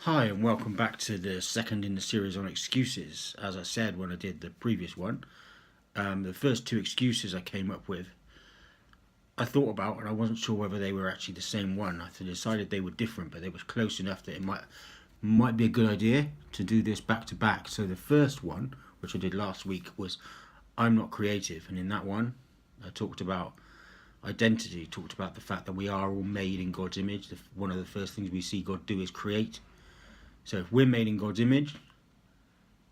Hi, and welcome back to the second in the series on excuses. As I said when I did the previous one, the first two excuses I came up with, I thought about, and I wasn't sure whether they were actually the same one. I decided they were different, but they were close enough that it might be a good idea to do this back to back. So the first one, which I did last week, was I'm not creative, and in that one, I talked about identity, talked about the fact that we are all made in God's image. One of the first things we see God do is create. So if we're made in God's image,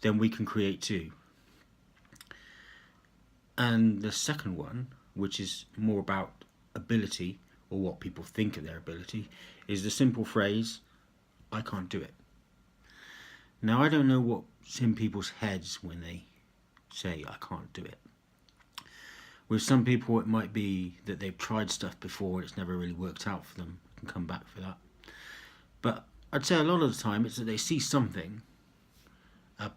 then we can create too. And the second one, which is more about ability or what people think of their ability, is the simple phrase, I can't do it. Now, I don't know what's in people's heads when they say, I can't do it. With some people, it might be that they've tried stuff before and it's never really worked out for them. I can come back for that. But I'd say a lot of the time it's that they see something, a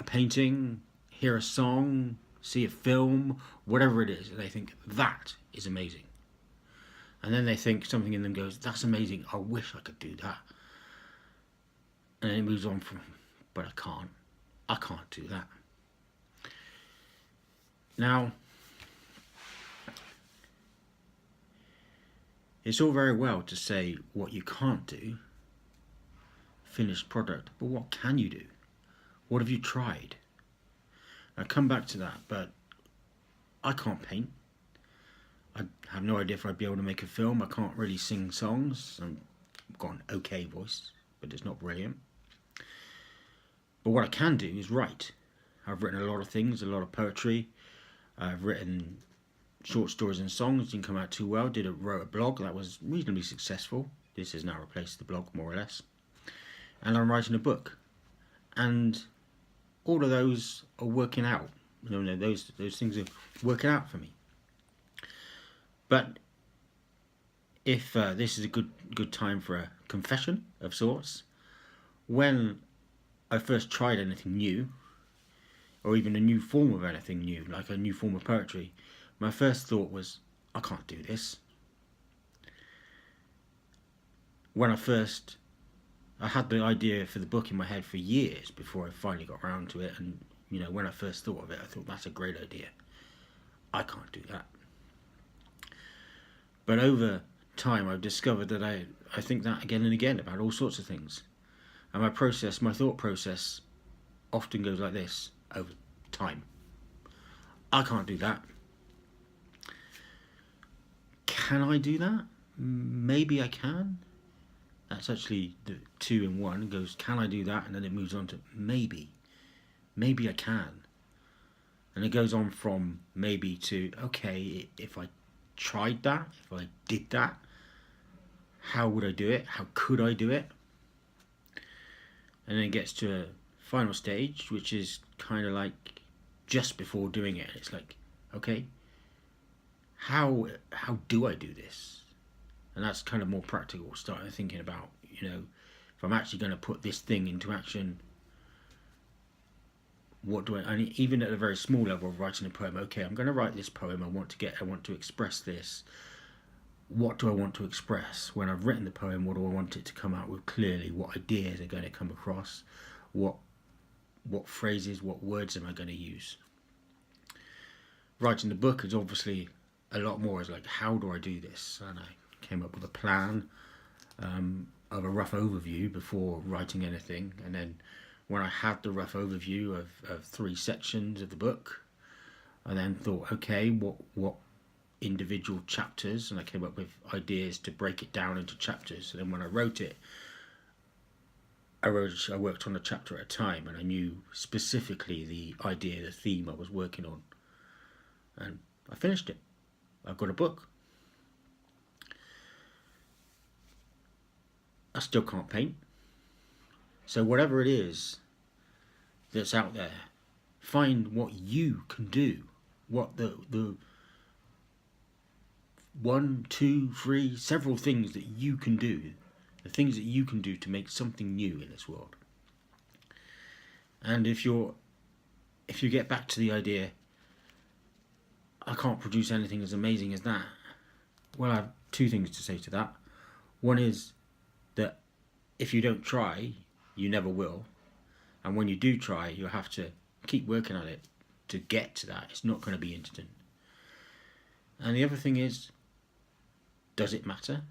painting, hear a song, see a film, whatever it is, and they think that is amazing. And then they think something in them goes, that's amazing, I wish I could do that. And then it moves on from, but I can't do that. Now, it's all very well to say what you can't do, finished product, but what can you do? What have you tried? I'll come back to that, but I can't paint. I have no idea if I'd be able to make a film. I can't really sing songs. I've got an okay voice, but it's not brilliant. But what I can do is write. I've written a lot of things, a lot of poetry. I've written short stories and songs. Didn't come out too well. Wrote a blog that was reasonably successful. This has now replaced the blog, more or less. And I'm writing a book. And all of those are working out. Those things are working out for me. But if this is a good time for a confession of sorts, when I first tried anything new, or even a new form of anything new, like a new form of poetry, my first thought was, I can't do this. When I had the idea for the book in my head for years before I finally got around to it, and when I first thought of it, I thought that's a great idea. I can't do that. But over time, I've discovered that I think that again and again about all sorts of things. And my thought process often goes like this over time. I can't do that. Can I do that? Maybe I can. That's actually the two in one. It goes, can I do that? And then it moves on to maybe. Maybe I can. And it goes on from maybe to, okay, if I tried that, if I did that, how would I do it? How could I do it? And then it gets to a final stage, which is kind of like just before doing it. It's like, okay, how do I do this? And that's kind of more practical, starting thinking about, if I'm actually going to put this thing into action, what do I need? Even at a very small level of writing a poem, okay, I'm going to write this poem, I want to express this. What do I want to express? When I've written the poem, what do I want it to come out with clearly? What ideas are going to come across? What phrases, what words am I going to use? Writing the book is obviously a lot more. It's like, how do I do this? And I came up with a plan of a rough overview before writing anything, and then when I had the rough overview of 3 sections of the book, I then thought, okay, what individual chapters, and I came up with ideas to break it down into chapters. And then when I wrote it, I worked on a chapter at a time, and I knew specifically the idea, the theme I was working on, and I finished it. I've got a book. I still can't paint. So whatever it is that's out there, find what you can do. What the 1, 2, 3, several things that you can do. The things that you can do to make something new in this world. And if you get back to the idea, I can't produce anything as amazing as that, well, I have 2 things to say to that. One is that if you don't try, you never will. And when you do try, you'll have to keep working at it to get to that. It's not going to be instant. And the other thing is, does it matter?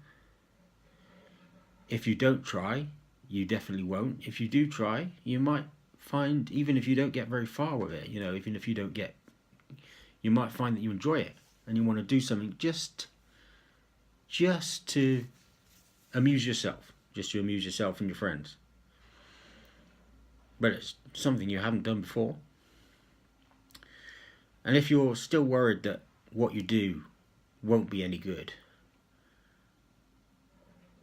If you don't try, you definitely won't. If you do try, you might find, even if you don't get very far with it, you know, even if you don't get, you might find that you enjoy it and you want to do something just to amuse yourself, and your friends. But it's something you haven't done before. And if you're still worried that what you do won't be any good,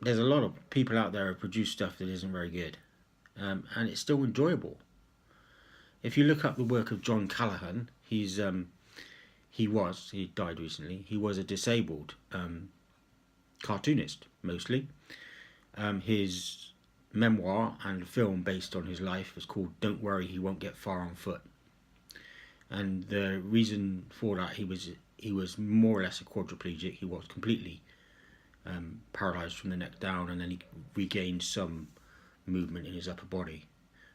there's a lot of people out there who produce stuff that isn't very good, and it's still enjoyable. If you look up the work of John Callaghan, he died recently. He was a disabled cartoonist mostly. His memoir and film based on his life was called "Don't Worry, He Won't Get Far on Foot." And the reason for that, he was more or less a quadriplegic. He was completely paralyzed from the neck down, and then he regained some movement in his upper body.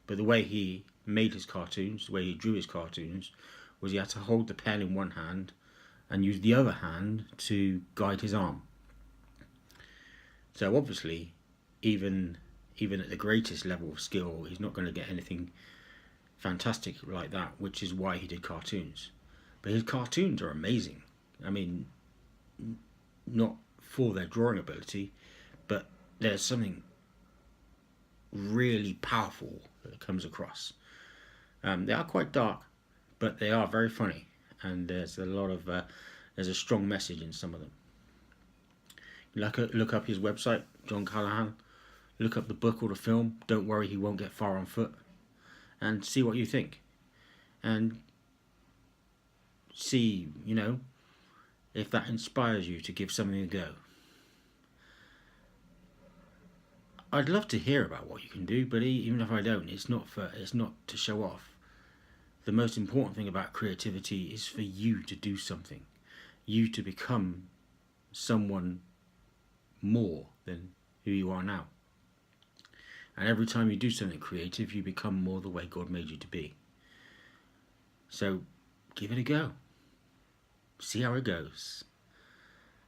But the way he made his cartoons, the way he drew his cartoons, was he had to hold the pen in one hand and use the other hand to guide his arm. So obviously, even at the greatest level of skill, he's not going to get anything fantastic like that, which is why he did cartoons. But his cartoons are amazing. I mean, not for their drawing ability, but there's something really powerful that comes across. They are quite dark, but they are very funny, and there's a strong message in some of them. Look up his website, John Callaghan. Look up the book or the film, Don't Worry, He Won't Get Far on Foot, and see what you think. And see, you know, if that inspires you to give something a go. I'd love to hear about what you can do, but even if I don't, it's not to show off. The most important thing about creativity is for you to do something, you to become someone more than who you are now. And every time you do something creative, you become more the way God made you to be. So give it a go. See how it goes.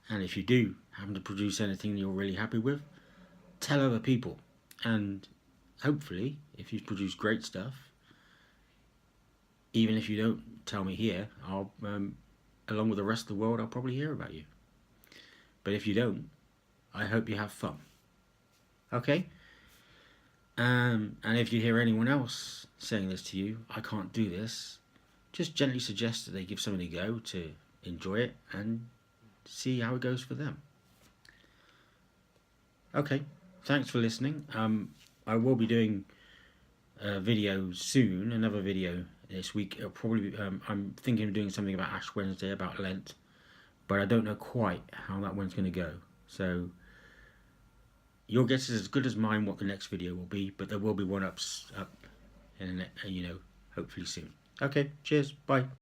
And if you do happen to produce anything you're really happy with, tell other people. And hopefully, if you produce great stuff, even if you don't tell me here, I'll, along with the rest of the world, I'll probably hear about you. But if you don't, I hope you have fun. Okay? And if you hear anyone else saying this to you, I can't do this, just gently suggest that they give something a go to enjoy it and see how it goes for them. Okay, thanks for listening. I will be doing a video soon, another video this week. It'll probably be, I'm thinking of doing something about Ash Wednesday, about Lent, but I don't know quite how that one's going to go. So your guess is as good as mine what the next video will be, but there will be one up in hopefully soon. Okay, cheers, bye.